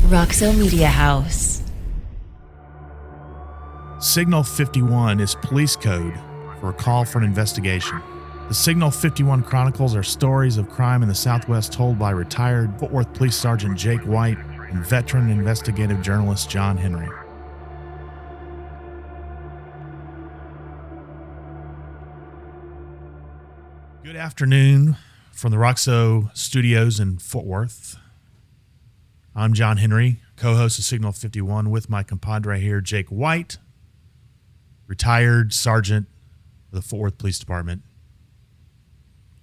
Roxo Media House. Signal 51 is police code for a call for an investigation. The Signal 51 Chronicles are stories of crime in the Southwest told by retired Fort Worth Police Sergeant Jake White and veteran investigative journalist John Henry. Good afternoon from the Roxo Studios in Fort Worth. I'm John Henry, co-host of Signal 51 with my compadre here, Jake White, retired sergeant of the Fort Worth Police Department.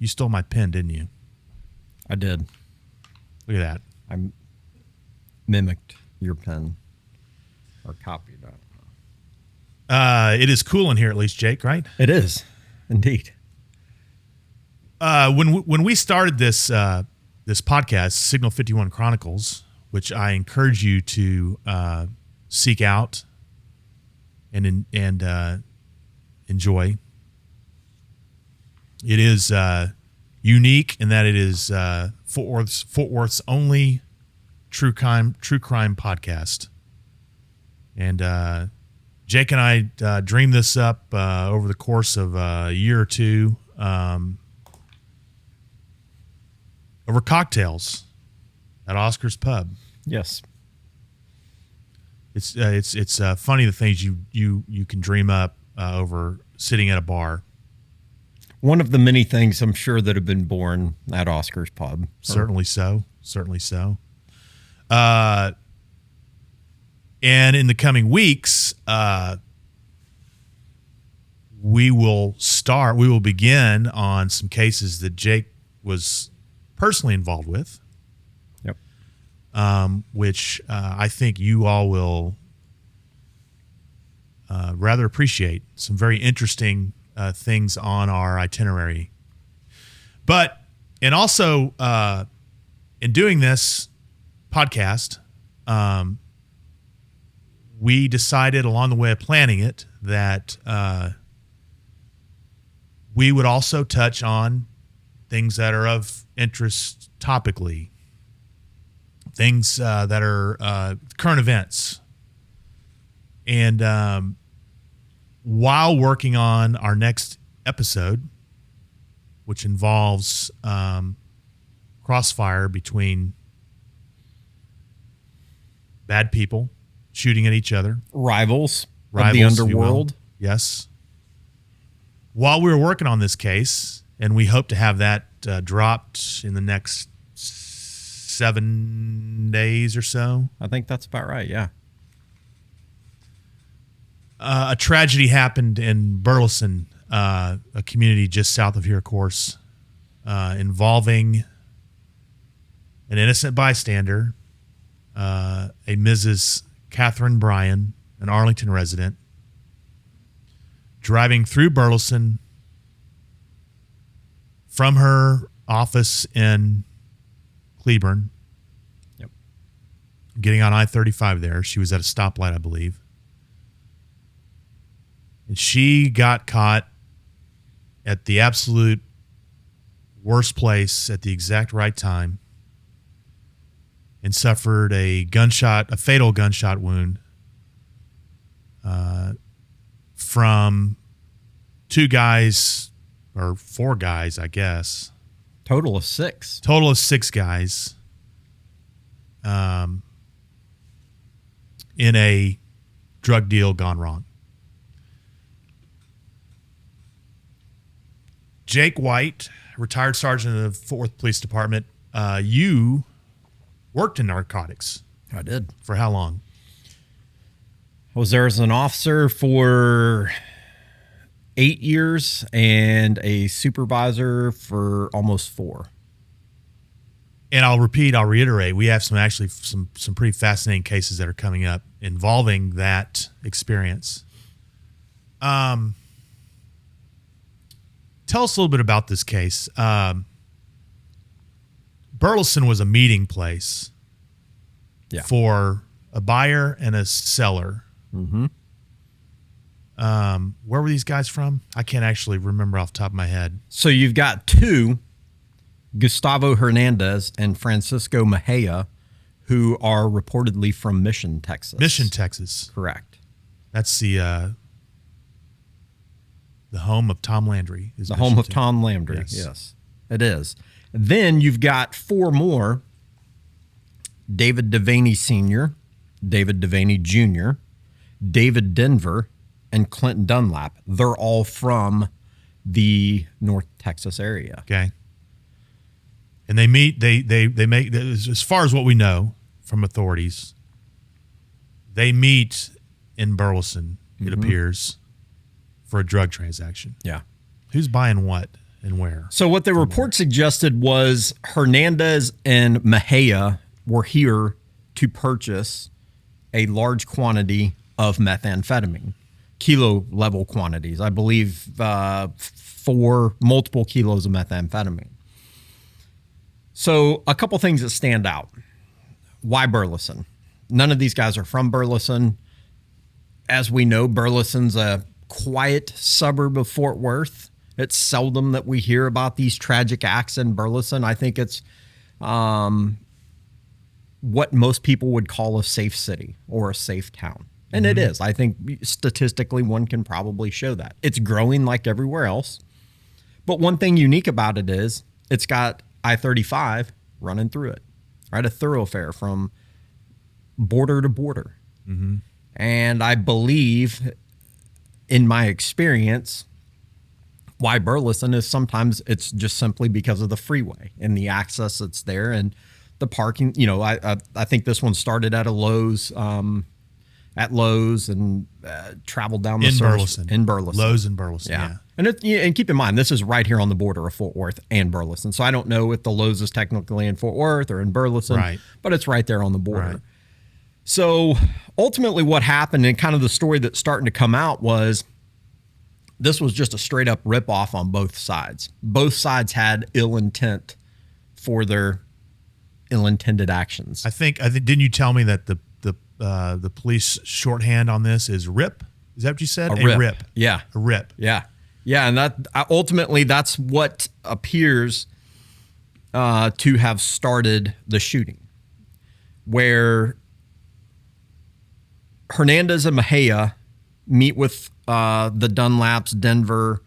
You stole my pen, didn't you? I did. Look at that. I mimicked your pen or copied it. It is cool in here, at least, Jake, right? It is, indeed. When we started this podcast, Signal 51 Chronicles, which I encourage you to seek out and enjoy. It is unique in that it is Fort Worth's only true crime podcast, and Jake and I dreamed this up over the course of a year or two over cocktails at Oscar's Pub. Yes, it's funny the things you can dream up over sitting at a bar. One of the many things I'm sure that have been born at Oscar's Pub. Certainly so. And in the coming weeks, we will begin on some cases that Jake was personally involved with. Yep. Which I think you all will rather appreciate. Some very interesting things on our itinerary. And also, in doing this podcast, we decided along the way of planning it that we would also touch on things that are of interest topically, things that are current events. And while working on our next episode, which involves crossfire between bad people shooting at each other. Rivals of the underworld. Yes. While we were working on this case, and we hope to have that dropped in the next 7 days or so. I think that's about right, yeah. A tragedy happened in Burleson, a community just south of here, of course, involving an innocent bystander, a Mrs. Catherine Bryan, an Arlington resident, driving through Burleson from her office in Cleburne. Yep. Getting on I-35 there. She was at a stoplight, I believe. And she got caught at the absolute worst place at the exact right time and suffered a fatal gunshot wound from two guys, or four guys, I guess. Total of six. Total of six guys in a drug deal gone wrong. Jake White, retired sergeant of the Fort Worth Police Department, you worked in narcotics. I did. For how long? I was there as an officer for 8 years and a supervisor for almost 4. And I'll reiterate, we have some pretty fascinating cases that are coming up involving that experience. Tell us a little bit about this case. Burleson was a meeting place for a buyer and a seller. Mm-hmm. Where were these guys from? I can't actually remember off the top of my head. So you've got two, Gustavo Hernandez and Francisco Mejia, who are reportedly from Mission, Texas. Mission, Texas. Correct. That's the home of Tom Landry. Is The Mission, home of Texas. Tom Landry. Yes. Yes, it is. Then you've got 4 more. David Devaney Sr., David Devaney Jr., David Denver, and Clinton Dunlap. They're all from the North Texas area. Okay. And they meet. They make, as far as what we know from authorities, they meet in Burleson. It appears, for a drug transaction. Yeah. Who's buying what and where? So what the report suggested was Hernandez and Mejia were here to purchase a large quantity of methamphetamine, kilo level quantities. I believe 4 multiple kilos of methamphetamine. So a couple things that stand out. Why Burleson? None of these guys are from Burleson. As we know, Burleson's a quiet suburb of Fort Worth. It's seldom that we hear about these tragic acts in Burleson. I think it's what most people would call a safe city or a safe town. And it is. I think statistically one can probably show that. It's growing like everywhere else. But one thing unique about it is it's got I-35 running through it, right? A thoroughfare from border to border. And I believe, in my experience, why Burleson is sometimes it's just simply because of the freeway and the access that's there and the parking. You know, I think this one started at a Lowe's, and traveled down the Burleson. In Burleson. Lowe's in Burleson. Yeah. And keep in mind, this is right here on the border of Fort Worth and Burleson. So I don't know if the Lowe's is technically in Fort Worth or in Burleson, Right. but it's right there on the border. Right. So ultimately what happened and kind of the story that's starting to come out was this was just a straight up ripoff on both sides. Both sides had ill intent for their ill-intended actions. I think didn't you tell me that the police shorthand on this is RIP? Is that what you said? A rip. Yeah. A RIP. Yeah. Yeah. And that ultimately that's what appears to have started the shooting, where Hernandez and Mejia meet with the Dunlaps, Denver,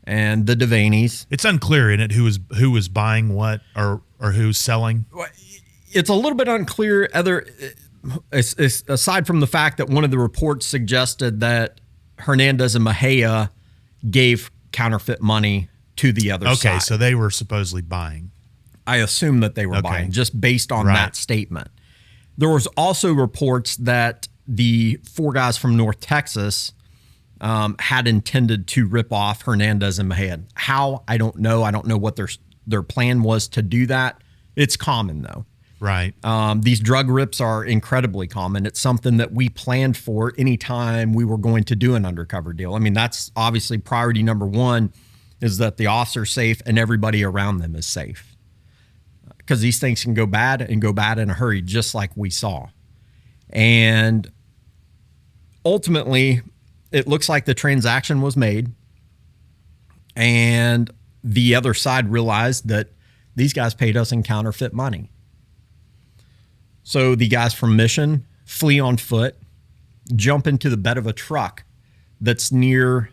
and the Devaneys. It's unclear in it who was buying what or who's selling. It's a little bit unclear. Aside from the fact that one of the reports suggested that Hernandez and Mejia gave counterfeit money to the other side. Okay, so they were supposedly buying. I assume that they were buying just based on that statement. There was also reports that the 4 guys from North Texas had intended to rip off Hernandez and Mejia. How? I don't know. I don't know what their plan was to do that. It's common, though. Right. These drug rips are incredibly common. It's something that we planned for anytime we were going to do an undercover deal. I mean, that's obviously priority number 1 is that the officer's safe and everybody around them is safe. Because these things can go bad and go bad in a hurry, just like we saw. And ultimately, it looks like the transaction was made and the other side realized that these guys paid us in counterfeit money. So the guys from Mission flee on foot, jump into the bed of a truck that's near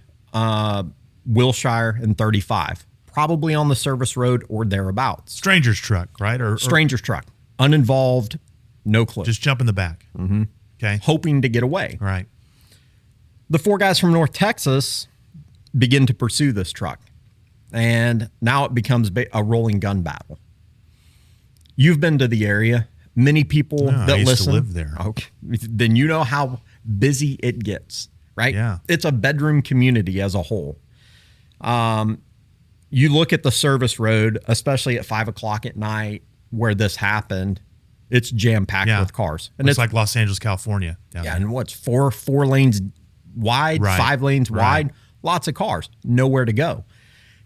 Wilshire and 35, probably on the service road or thereabouts. Stranger's truck, right? Or Stranger's truck, uninvolved, no clue. just jump in the back. Mm-hmm. Okay. Hoping to get away. Right. The 4 guys from North Texas begin to pursue this truck. And now it becomes a rolling gun battle. You've been to the area. Many people No, that I used listen to live there. Okay, then you know how busy it gets, right? Yeah. It's a bedroom community as a whole. You look at the service road, especially at 5 o'clock at night where this happened, it's jam-packed with cars. And it's like Los Angeles, California. Down there. And what's four lanes wide, Right. 5 lanes Right. wide, lots of cars, nowhere to go.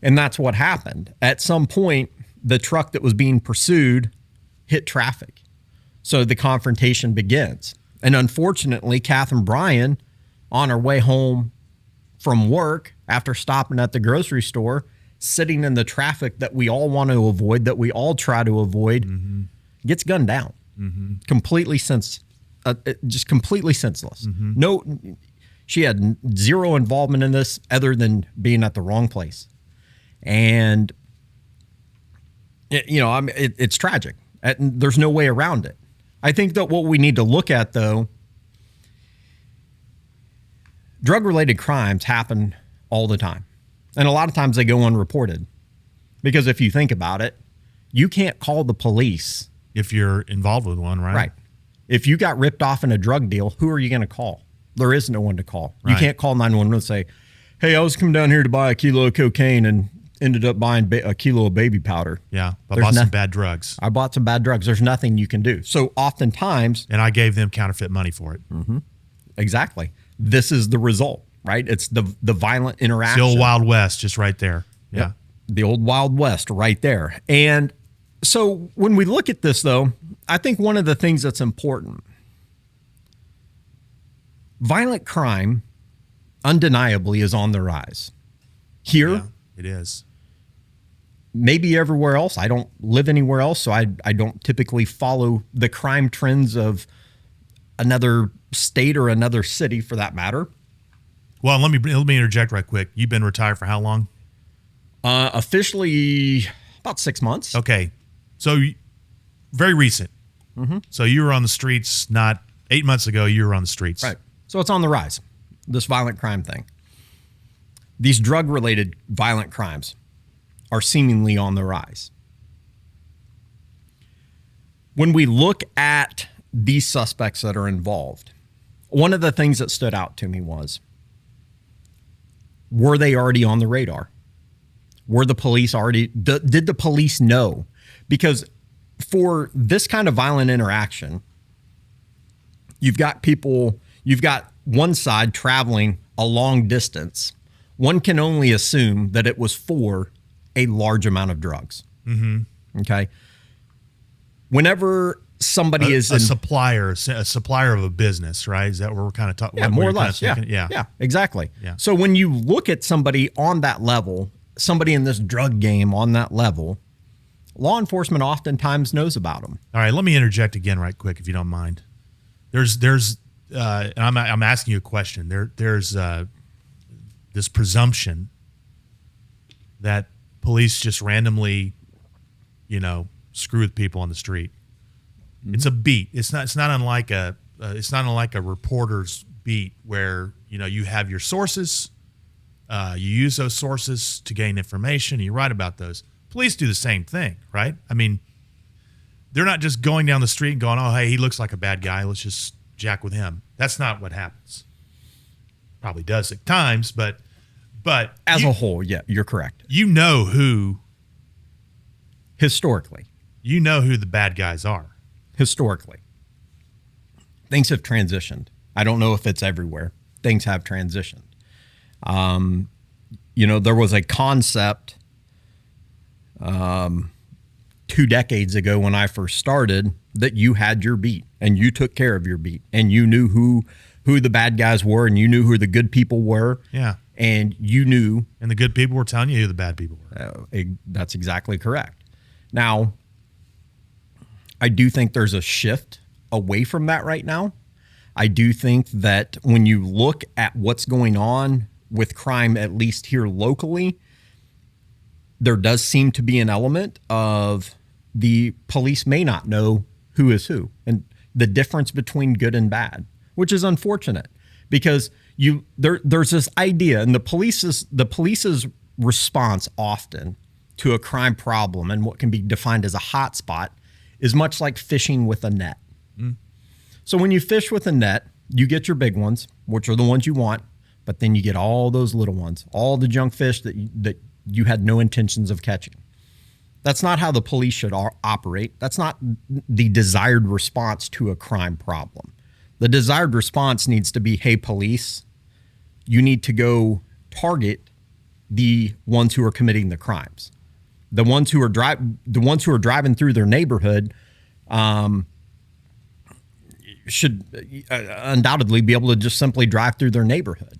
And that's what happened. At some point, the truck that was being pursued hit traffic. So the confrontation begins. And unfortunately, Kath and Brian, on her way home from work after stopping at the grocery store, sitting in the traffic that we all want to avoid, that we all try to avoid, gets gunned down. Completely just completely senseless. No, she had zero involvement in this other than being at the wrong place. And, it's tragic. There's no way around it. I think that what we need to look at, though, drug-related crimes happen all the time. And a lot of times they go unreported. Because if you think about it, you can't call the police. If you're involved with one, right? Right. If you got ripped off in a drug deal, who are you going to call? There is no one to call. Right. You can't call 911 and say, hey, I was coming down here to buy a kilo of cocaine and ended up buying a kilo of baby powder. Yeah, I bought some bad drugs. I bought some bad drugs. There's nothing you can do. So oftentimes... And I gave them counterfeit money for it. Exactly. This is the result, right? It's the violent interaction. It's the old Wild West, just right there. Yeah. Yep. The old Wild West right there. And so when we look at this, though, I think one of the things that's important, violent crime undeniably is on the rise. Here, Yeah, it is. maybe everywhere else. I don't live anywhere else, so I don't typically follow the crime trends of another state or another city for that matter. Well, let me interject right quick. You've been retired for how long? Officially about 6 months. Okay. So very recent. So you were on the streets not 8 months ago. You were on the streets. Right. So it's on the rise, this violent crime thing. These drug-related violent crimes are seemingly on the rise. When we look at these suspects that are involved, one of the things that stood out to me was, were they already on the radar? Were the police already, did the police know? Because for this kind of violent interaction, you've got one side traveling a long distance. One can only assume that it was for a large amount of drugs. Okay. Whenever somebody is a supplier of a business, right? Is that what we're kind of talking? Yeah, more or less. Yeah, exactly. Yeah. So when you look at somebody on that level, somebody in this drug game on that level, law enforcement oftentimes knows about them. All right, let me interject again right quick, if you don't mind. And I'm asking you a question. There's this presumption that police just randomly, screw with people on the street. It's a beat. It's not unlike a reporter's beat where you have your sources. You use those sources to gain information. And you write about those. Police do the same thing, right? I mean, they're not just going down the street and going, "Oh, hey, he looks like a bad guy. Let's just jack with him." That's not what happens. Probably does at times, but As a whole, yeah, you're correct. Historically, who the bad guys are. Historically, things have transitioned. I don't know if it's everywhere. Things have transitioned. There was a concept 2 decades ago when I first started that you had your beat and you took care of your beat and you knew who the bad guys were and you knew who the good people were. Yeah. And you knew. And the good people were telling you who the bad people were. That's exactly correct. Now, I do think there's a shift away from that right now. I do think that when you look at what's going on with crime, at least here locally, there does seem to be an element of the police may not know who is who and the difference between good and bad, which is unfortunate because there's this idea, and the police's response often to a crime problem and what can be defined as a hot spot is much like fishing with a net. So when you fish with a net, you get your big ones, which are the ones you want, but then you get all those little ones, all the junk fish that you had no intentions of catching. That's not how the police should operate. That's not the desired response to a crime problem. The desired response needs to be, hey, police, you need to go target the ones who are committing the crimes. The ones who are driving through their neighborhood should undoubtedly be able to just simply drive through their neighborhood.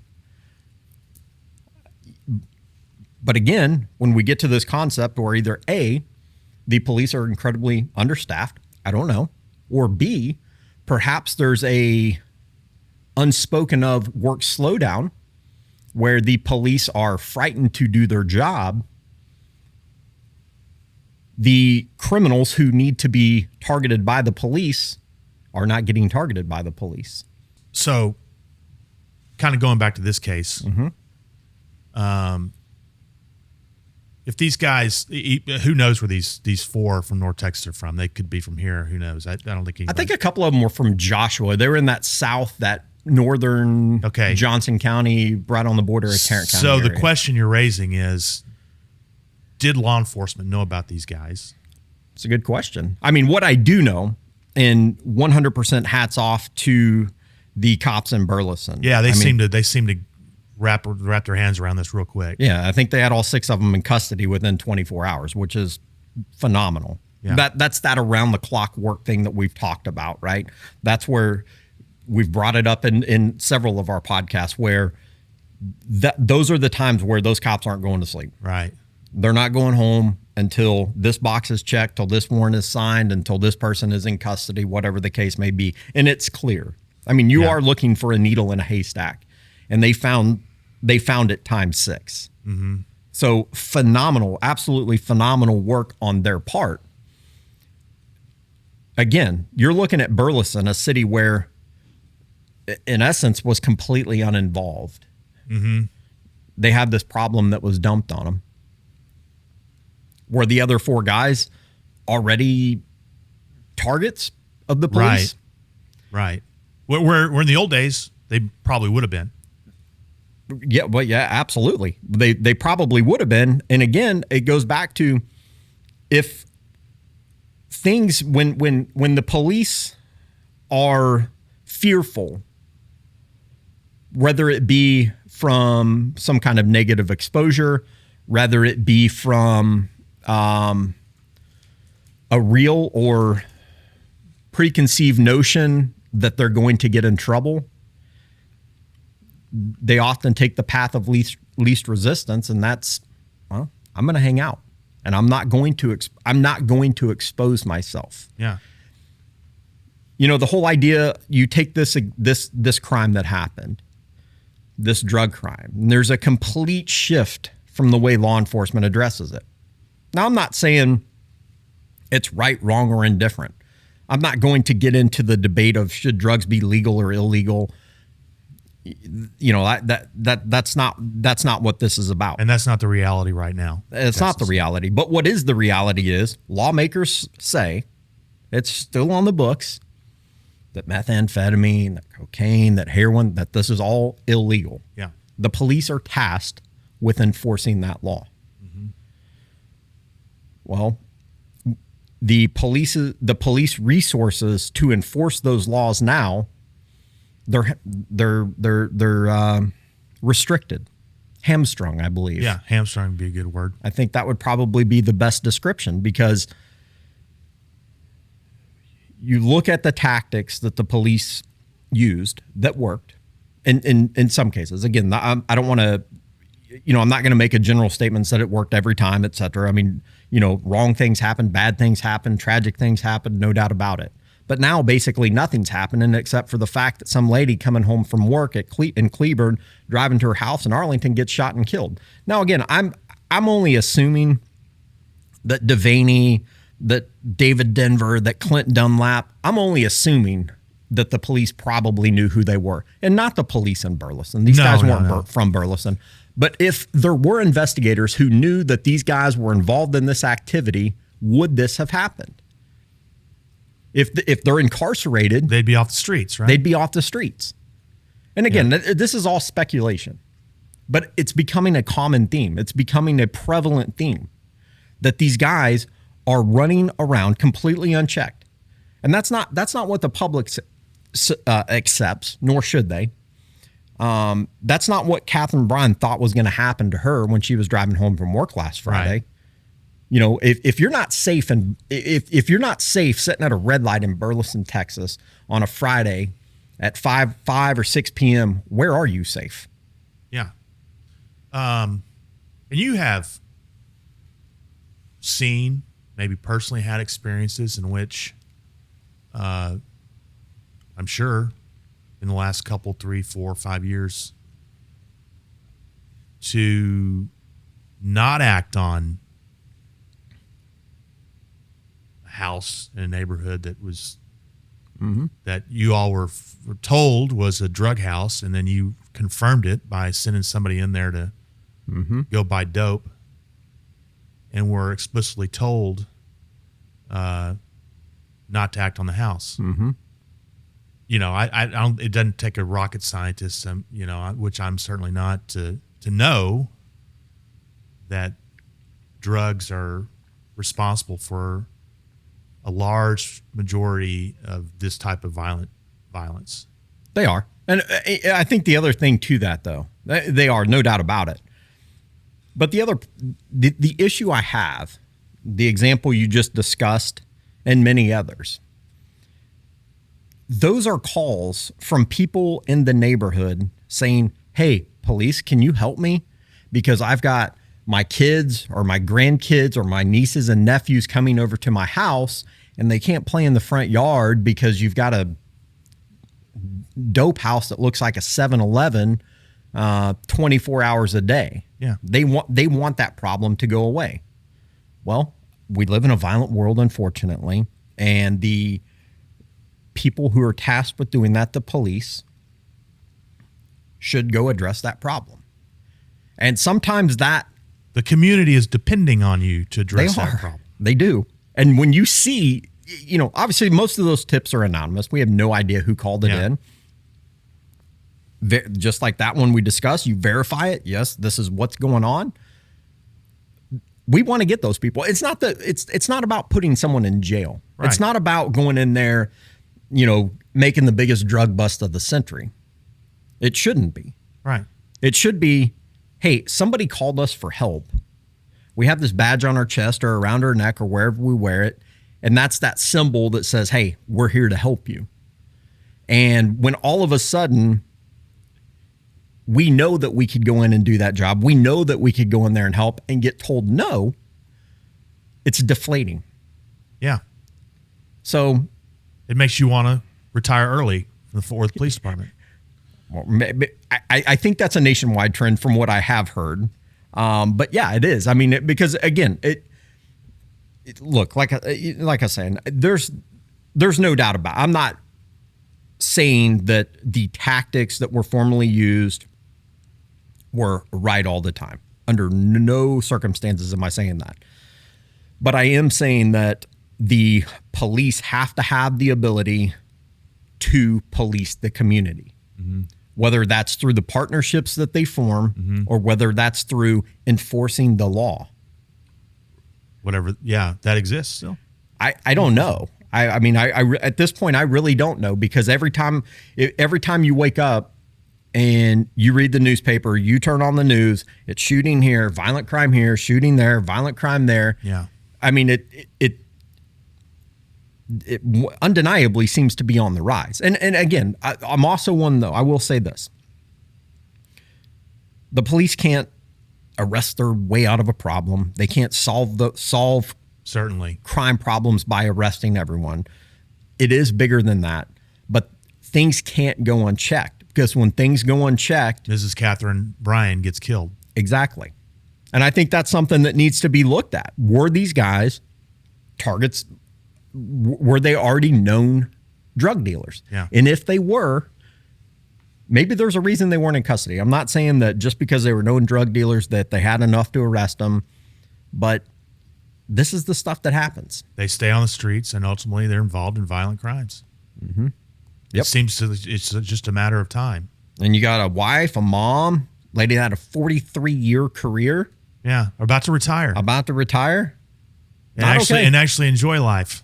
But again, when we get to this concept where either A, the police are incredibly understaffed, I don't know, Or B, perhaps there's a unspoken of work slowdown where the police are frightened to do their job. The criminals who need to be targeted by the police are not getting targeted by the police. So, kind of going back to this case, if these guys, who knows where these four from North Texas are from? They could be from here. Who knows? I don't think. I think a couple of them were from Joshua. They were in that northern Johnson County, right on the border of Tarrant County. So area. The question you're raising is, did law enforcement know about these guys? It's a good question. I mean, what I do know, and 100% hats off to the cops in Burleson. Yeah, they seem to wrap their hands around this real quick. Yeah, I think they had all 6 of them in custody within 24 hours, which is phenomenal. Yeah. That's that around the clock work thing that we've talked about, right? That's where we've brought it up in several of our podcasts where those are the times where those cops aren't going to sleep. Right. They're not going home until this box is checked, till this warrant is signed, until this person is in custody, whatever the case may be. And it's clear. I mean, you are looking for a needle in a haystack, and they found it times 6. Mm-hmm. So phenomenal, absolutely phenomenal work on their part. Again, you're looking at Burleson, a city where, in essence, was completely uninvolved. Mm-hmm. They had this problem that was dumped on them. Were the other 4 guys already targets of the police? Right. Where in the old days, they probably would have been. Yeah, well, yeah, absolutely. They probably would have been. And again, it goes back to if things when the police are fearful, whether it be from some kind of negative exposure, whether it be from a real or preconceived notion that they're going to get in trouble, they often take the path of least resistance, and that's, well, I'm going to hang out, and I'm not going to expose myself. Yeah. You know, the whole idea, you take this crime that happened, this drug crime, and there's a complete shift from the way law enforcement addresses it. Now, I'm not saying it's right, wrong, or indifferent. I'm not going to get into the debate of should drugs be legal or illegal. You know, that's not what this is about. And that's not the reality right now. It's not the reality. But what is the reality is lawmakers say, it's still on the books, that methamphetamine, that cocaine, that heroin, that this is all illegal. Yeah. The police are tasked with enforcing that law. Mm-hmm. Well, the police resources to enforce those laws now, they're restricted, hamstrung, I believe. Yeah, hamstrung would be a good word. I think that would probably be the best description, because you look at the tactics that the police used that worked in some cases. Again, I don't want to, I'm not going to make a general statement that it worked every time, et cetera. I mean, wrong things happen, bad things happen, tragic things happen, no doubt about it. But now basically nothing's happening except for the fact that some lady coming home from work in Cleburne, driving to her house in Arlington, gets shot and killed. Now, again, I'm only assuming that Devaney, that David Denver, that Clint Dunlap, I'm only assuming that the police probably knew who they were, and not the police in Burleson. These guys weren't from Burleson. But if there were investigators who knew that these guys were involved in this activity, would this have happened? If they're incarcerated, they'd be off the streets, right? They'd be off the streets. And again, this is all speculation, but it's becoming a common theme. It's becoming a prevalent theme that these guys are running around completely unchecked. And that's not what the public accepts, nor should they. That's not what Catherine Bryan thought was going to happen to her when she was driving home from work last Friday. Right. If you're not safe, and if you're not safe sitting at a red light in Burleson, Texas on a Friday at 5 or 6 p.m., where are you safe? Yeah. And you have seen, maybe personally had experiences in which I'm sure, in the last couple, 3, 4, 5 years, to not act on a house in a neighborhood that was that you all were told was a drug house, and then you confirmed it by sending somebody in there to go buy dope, and were explicitly told not to act on the house. You know, I don't. It doesn't take a rocket scientist, you know, which I'm certainly not, to know that drugs are responsible for a large majority of this type of violence. They are. And I think the other thing to that, though, they are, no doubt about it. But the issue I have, the example you just discussed, and many others, those are calls from people in the neighborhood saying, hey, police, can you help me? Because I've got my kids or my grandkids or my nieces and nephews coming over to my house, and they can't play in the front yard because you've got a dope house that looks like a 7-Eleven 24 hours a day. Yeah. They want that problem to go away. Well, we live in a violent world, unfortunately, and the people who are tasked with doing that, the police, should go address that problem. And sometimes the community is depending on you to address that problem. They do. And when you see, you know, obviously most of those tips are anonymous. We have no idea who called it in. Just like that one we discussed, you verify it. Yes, this is what's going on. We want to get those people. It's not about putting someone in jail. Right. It's not about going in there, you know, making the biggest drug bust of the century. It shouldn't be. Right. It should be, hey, somebody called us for help. We have this badge on our chest or around our neck or wherever we wear it, and that's that symbol that says, hey, we're here to help you. And when all of a sudden we know that we could go in and do that job, we know that we could go in there and help, and get told no, it's deflating. Yeah. So it makes you want to retire early from the Fort Worth Police Department. Well, I think that's a nationwide trend from what I have heard. But yeah, it is. I mean, because again, look, like I was saying, there's no doubt about it. I'm not saying that the tactics that were formerly used were right all the time. Under no circumstances am I saying that. But I am saying that the police have to have the ability to police the community. Whether that's through the partnerships that they form or whether that's through enforcing the law. Whatever. Yeah, that exists still. I don't know. I mean, at this point, I really don't know, because every time you wake up and you read the newspaper, you turn on the news, it's shooting here, violent crime here, shooting there, violent crime there. Yeah. I mean, it undeniably seems to be on the rise. And again, I'm also one, though, I will say this. The police can't arrest their way out of a problem. They can't solve certainly crime problems by arresting everyone. It is bigger than that, but things can't go unchecked, because when things go unchecked, Mrs. Catherine Bryan gets killed. Exactly. And I think that's something that needs to be looked at. Were these guys targets? Were they already known drug dealers? Yeah. And if they were, maybe there's a reason they weren't in custody. I'm not saying that just because they were known drug dealers that they had enough to arrest them, but this is the stuff that happens. They stay on the streets, and ultimately they're involved in violent crimes. Yep. It seems it's just a matter of time. And you got a wife, a mom, lady that had a 43-year career. Yeah, about to retire. And actually enjoy life.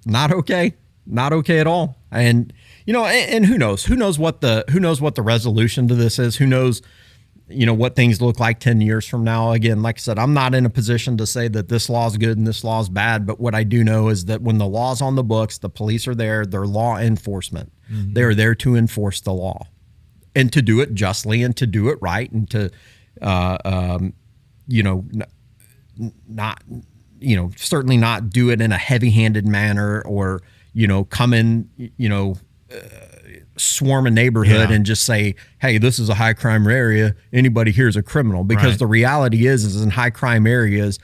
Not okay. Not okay at all. And you know, and who knows what the resolution to this is. Who knows, you know, what things look like 10 years from now. Again, like I said, I'm not in a position to say that this law is good and this law is bad. But what I do know is that when the law's on the books, the police are there. They're law enforcement. They're there to enforce the law, and to do it justly, and to do it right, and to, you know, not, you know, certainly not do it in a heavy-handed manner, or, come in, swarm a neighborhood Yeah. and just say, hey, this is a high crime area. Anybody here is a criminal. Because Right. the reality is in high crime areas,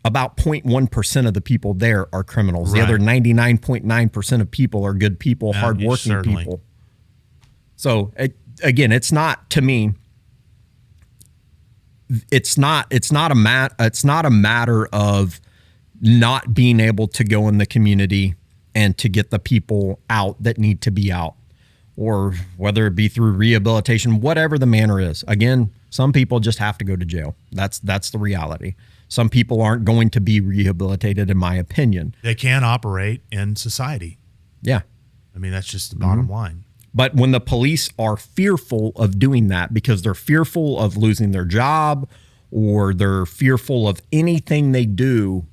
about 0.1% of the people there are criminals. The Right. other 99.9% of people are good people, hardworking certainly. people. So again, it's not, to me, it's not a matter of not being able to go in the community and to get the people out that need to be out, or whether it be through rehabilitation, whatever the manner is. Again, some people just have to go to jail. That's the reality. Some people aren't going to be rehabilitated, in my opinion. They can't operate in society. Yeah. I mean, that's just the bottom line. But when the police are fearful of doing that because they're fearful of losing their job, or they're fearful of anything they do,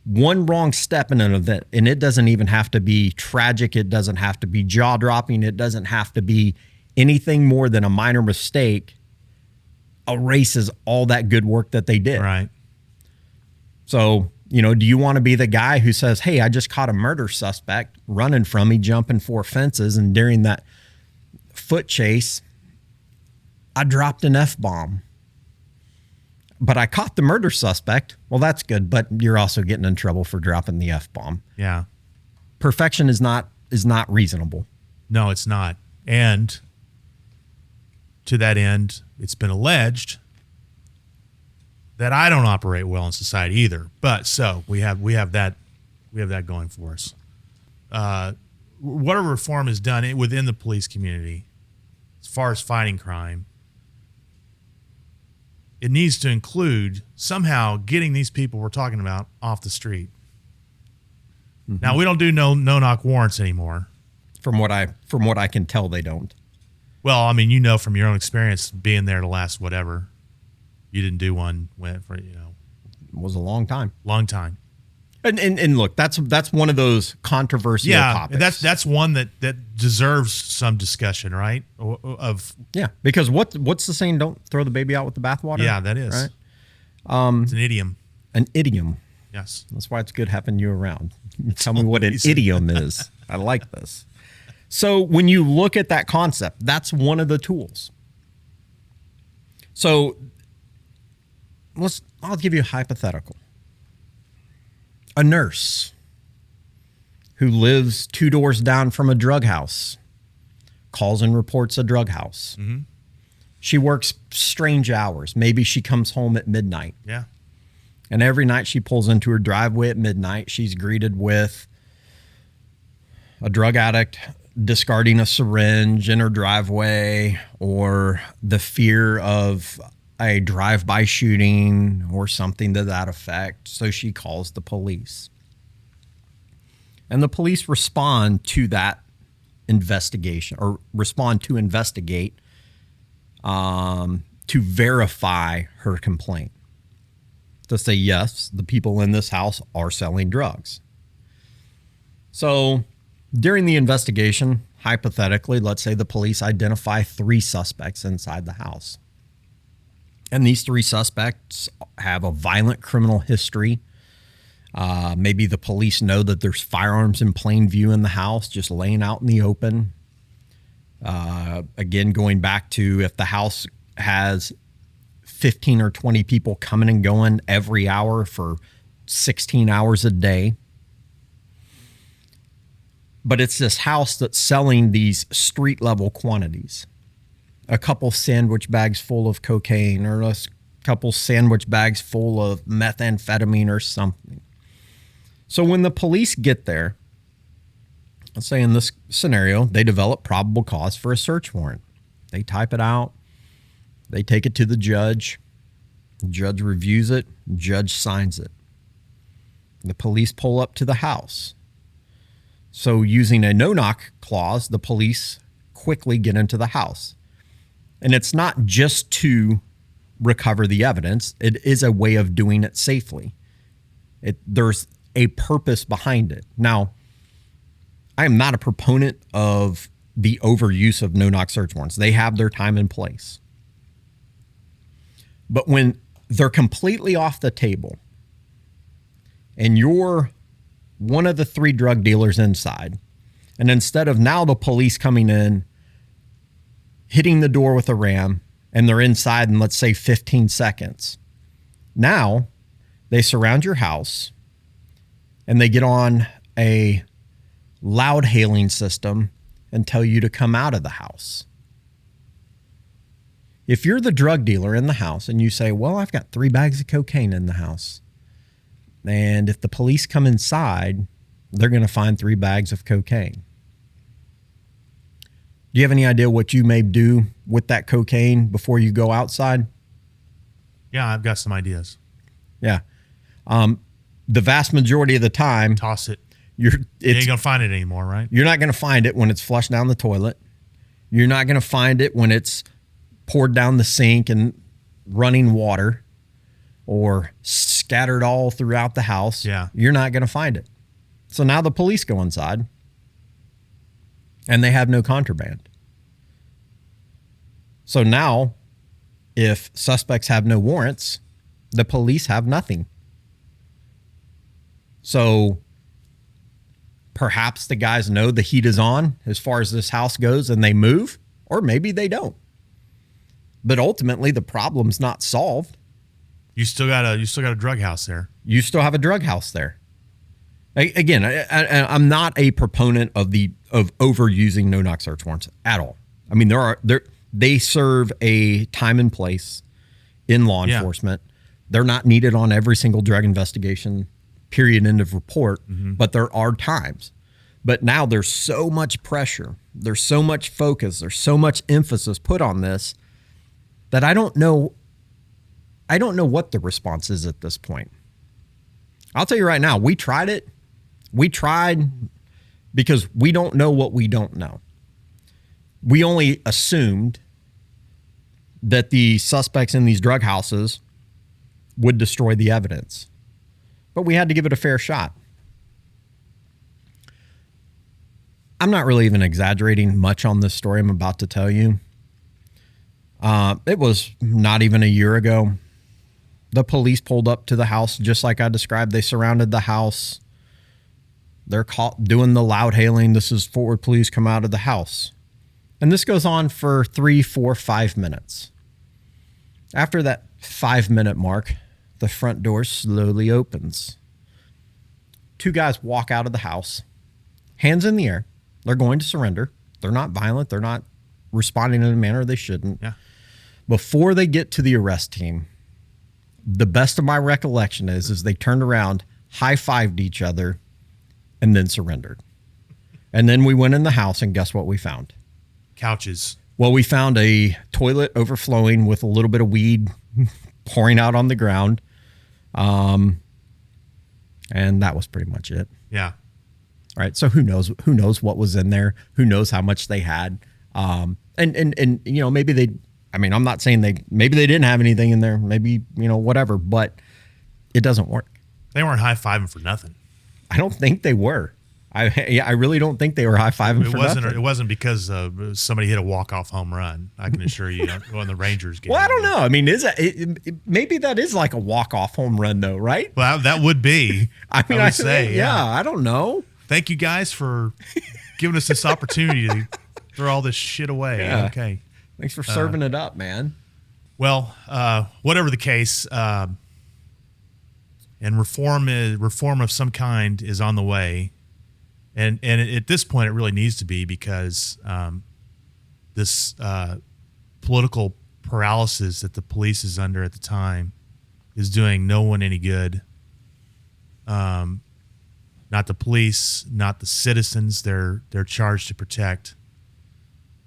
one wrong step in an event, and it doesn't even have to be tragic, it doesn't have to be jaw-dropping, it doesn't have to be anything more than a minor mistake, erases all that good work that they did. Right. So, do you want to be the guy who says, hey, I just caught a murder suspect running from me, jumping 4 fences, and during that foot chase, I dropped an F-bomb. But I caught the murder suspect. Well, that's good, but you're also getting in trouble for dropping the F-bomb. Yeah. Perfection is not reasonable. No, it's not. And to that end, it's been alleged that I don't operate well in society either. But so we have that going for us. What a reform is done within the police community as far as fighting crime, it needs to include somehow getting these people we're talking about off the street. Mm-hmm. Now, we don't do no-knock warrants anymore. From what I can tell, they don't. Well, I mean, from your own experience being there the last whatever, you didn't do one for It was a long time. long time. And look, that's one of those controversial topics. That's one that deserves some discussion, right? Because what's the saying? Don't throw the baby out with the bathwater. Yeah, that is right. It's an idiom. An idiom. Yes, that's why it's good having you around. Tell me what an idiom is. I like this. So when you look at that concept, that's one of the tools. So I'll give you a hypothetical. A nurse who lives 2 doors down from a drug house calls and reports a drug house. Mm-hmm. She works strange hours. Maybe she comes home at midnight. Yeah. And every night she pulls into her driveway at midnight, she's greeted with a drug addict discarding a syringe in her driveway, or the fear of a drive-by shooting or something to that effect. So she calls the police. And the police respond to that investigation, or respond to investigate to verify her complaint. To say, yes, the people in this house are selling drugs. So during the investigation, hypothetically, let's say the police identify 3 suspects inside the house. And these 3 suspects have a violent criminal history. Maybe the police know that there's firearms in plain view in the house, just laying out in the open. Again, going back to if the house has 15 or 20 people coming and going every hour for 16 hours a day. But it's this house that's selling these street level quantities. A couple sandwich bags full of cocaine, or a couple sandwich bags full of methamphetamine or something. So when the police get there, let's say in this scenario, they develop probable cause for a search warrant. They type it out. They take it to the judge. The judge reviews it. The judge signs it. The police pull up to the house. So using a no-knock clause, the police quickly get into the house. And it's not just to recover the evidence. It is a way of doing it safely. There's a purpose behind it. Now, I am not a proponent of the overuse of no-knock search warrants. They have their time and place. But when they're completely off the table and you're one of the 3 drug dealers inside. And instead of now the police coming in, hitting the door with a ram, and they're inside in, let's say, 15 seconds, now they surround your house and they get on a loud hailing system and tell you to come out of the house. If you're the drug dealer in the house and you say, well, I've got 3 bags of cocaine in the house, and if the police come inside, they're going to find 3 bags of cocaine. Do you have any idea what you may do with that cocaine before you go outside? Yeah, I've got some ideas. Yeah. The vast majority of the time, Toss it. you You ain't going to find it anymore, right? you're not going to find it when it's flushed down the toilet. You're not going to find it when it's poured down the sink and running water or scattered all throughout the house. Yeah. You're not going to find it. So now the police go inside and they have no contraband. So now, if suspects have no warrants, the police have nothing. So perhaps the guys know the heat is on as far as this house goes and they move, or maybe they don't. But ultimately, the problem's not solved. You still got a drug house there. You still have a drug house there. Again, I'm not a proponent of overusing no-knock search warrants at all. I mean, they serve a time and place in law enforcement. They're not needed on every single drug investigation, period, end of report, but there are times. But now there's so much pressure, there's so much focus, there's so much emphasis put on this that I don't know what the response is at this point. I'll tell you right now, we tried it. We tried because we don't know what we don't know. We only assumed that the suspects in these drug houses would destroy the evidence. But we had to give it a fair shot. I'm not really even exaggerating much on this story I'm about to tell you. It was not even a year ago. The police pulled up to the house just like I described. They surrounded the house. They're caught doing the loud hailing. This is Fort Worth police, come out of the house. And this goes on for 3, 4, 5 minutes. After that 5-minute mark, the front door slowly opens. 2 guys walk out of the house, hands in the air. They're going to surrender. They're not violent. They're not responding in a manner they shouldn't. Yeah. Before they get to the arrest team, the best of my recollection is they turned around, high-fived each other, and then surrendered. And then we went in the house, and guess what we found? Couches. Well, we found a toilet overflowing with a little bit of weed pouring out on the ground. And that was pretty much it. Yeah. All right. So who knows what was in there? Who knows how much they had? And you know, maybe I'm not saying maybe they didn't have anything in there, maybe, you know, whatever, but it doesn't work. They weren't high-fiving for nothing. I don't think they were. I really don't think they were high-fiving for nothing. It wasn't because somebody hit a walk-off home run. I can assure you when the Rangers game. Well, I don't know. I mean, maybe that is like a walk-off home run though, right? Well, that would be. I mean, I would say, yeah, I don't know. Thank you guys for giving us this opportunity to throw all this shit away. Yeah. Okay. Thanks for serving it up, man. Well, whatever the case, and reform of some kind is on the way, and at this point it really needs to be, because this political paralysis that the police is under at the time is doing no one any good. Not the police, not the citizens they're charged to protect,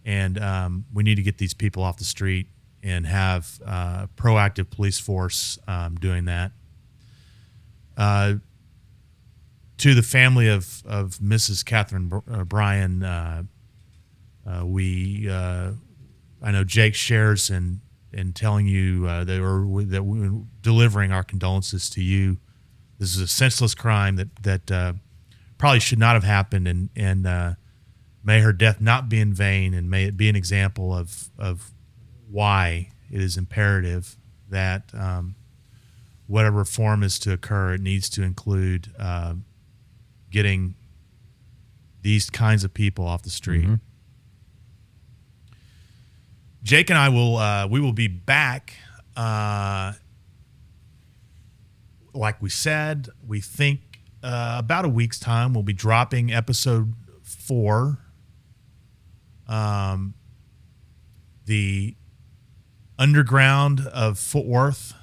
and we need to get these people off the street and have proactive police force doing that. To the family of Mrs. Catherine Bryan, I know Jake shares in telling you that we're delivering our condolences to you. This is a senseless crime that probably should not have happened, and may her death not be in vain, and may it be an example of why it is imperative that whatever reform is to occur, it needs to include getting these kinds of people off the street. Mm-hmm. Jake and I will be back. Like we said, we think about a week's time we'll be dropping episode 4. The underground of Fort Worth.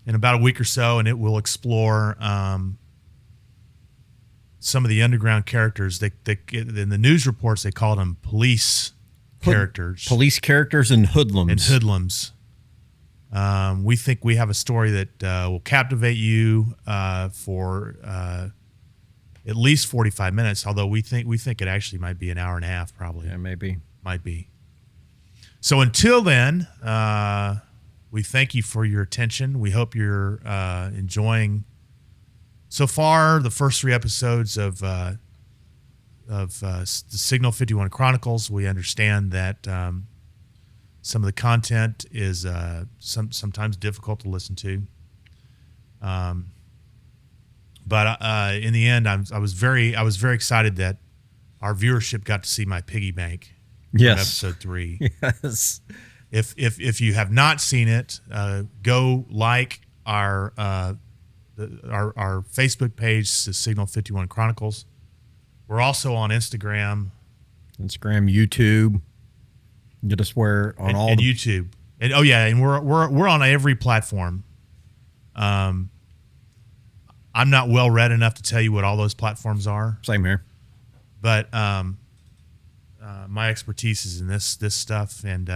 In about a week or so, and it will explore some of the underground characters. In the news reports, they called them police characters. Police characters and hoodlums. We think we have a story that will captivate you for at least 45 minutes, although we think it actually might be an hour and a half, probably. Yeah, maybe. Might be. So until then, we thank you for your attention. We hope you're enjoying so far the first 3 episodes of the Signal 51 Chronicles. We understand that some of the content is sometimes difficult to listen to. But in the end, I was very excited that our viewership got to see my piggy bank. Yes. In episode 3. Yes. If you have not seen it, go like our Facebook page, the Signal 51 Chronicles. We're also on Instagram, YouTube. Get us where on all and YouTube, and and we're on every platform. I'm not well read enough to tell you what all those platforms are. Same here, but my expertise is in this stuff, and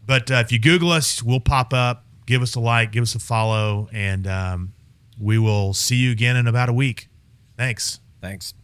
but if you Google us, we'll pop up. Give us a like, give us a follow, and we will see you again in about a week. Thanks. Thanks.